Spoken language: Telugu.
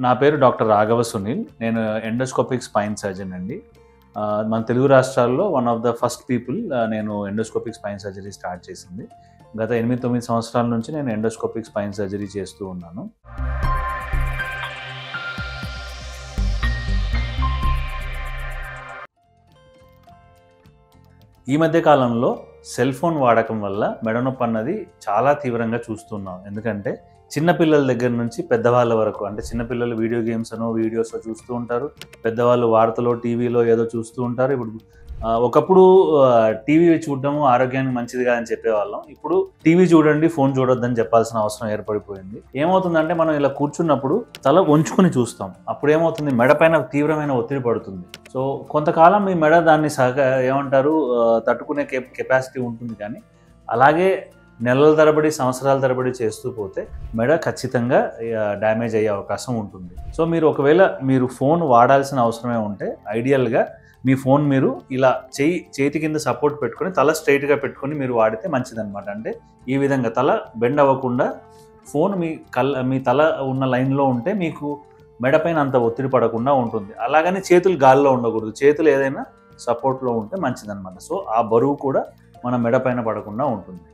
నా పేరు డాక్టర్ రాఘవ సునీల్. నేను ఎండోస్కోపిక్ స్పైన్ సర్జన్ అండి. మన తెలుగు రాష్ట్రాల్లో one of the first people నేను ఎండోస్కోపిక్ స్పైన్ సర్జరీ స్టార్ట్ చేసింది. గత 8-9 సంవత్సరాల నుంచి నేను ఎండోస్కోపిక్ స్పైన్ సర్జరీ చేస్తూ ఉన్నాను. ఈ మధ్య కాలంలో సెల్ ఫోన్ వాడకం వల్ల మెడ నొప్పి అన్నది చాలా తీవ్రంగా చూస్తున్నాం. ఎందుకంటే చిన్నపిల్లల దగ్గర నుంచి పెద్దవాళ్ళ వరకు, అంటే చిన్నపిల్లలు వీడియో గేమ్స్ అనో వీడియోస్ చూస్తూ ఉంటారు, పెద్దవాళ్ళు వార్తలో టీవీలో ఏదో చూస్తూ ఉంటారు. ఇప్పుడు ఒకప్పుడు టీవీ చూడడం ఆరోగ్యానికి మంచిది కాదని చెప్పేవాళ్ళం. ఇప్పుడు టీవీ చూడండి, ఫోన్ చూడొద్దని చెప్పాల్సిన అవసరం ఏర్పడిపోయింది. ఏమవుతుందంటే మనం ఇలా కూర్చున్నప్పుడు తల వంచుకొని చూస్తాం. అప్పుడు ఏమవుతుంది, మెడ పైన తీవ్రమైన ఒత్తిడి పడుతుంది. సో కొంతకాలం మీ మెడ దాన్ని తట్టుకునే కెపాసిటీ ఉంటుంది. కానీ అలాగే నెలల తరబడి, సంవత్సరాల తరబడి చేస్తూ పోతే మెడ ఖచ్చితంగా డ్యామేజ్ అయ్యే అవకాశం ఉంటుంది. సో ఒకవేళ మీరు ఫోన్ వాడాల్సిన అవసరమే ఉంటే ఐడియల్గా మీ ఫోన్ మీరు ఇలా చేతి కింద సపోర్ట్ పెట్టుకొని తల స్ట్రైట్గా పెట్టుకొని మీరు వాడితే మంచిదన్నమాట. అంటే ఈ విధంగా తల బెండ్ అవ్వకుండా ఫోన్ మీ తల ఉన్న లైన్లో ఉంటే మీకు మెడ పైన అంత ఒత్తిడి పడకుండా ఉంటుంది. అలాగని చేతులు గాల్లో ఉండకూడదు, చేతులు ఏదైనా సపోర్ట్లో ఉంటే మంచిదన్నమాట. సో ఆ బరువు కూడా మన మెడ పైన పడకుండా ఉంటుంది.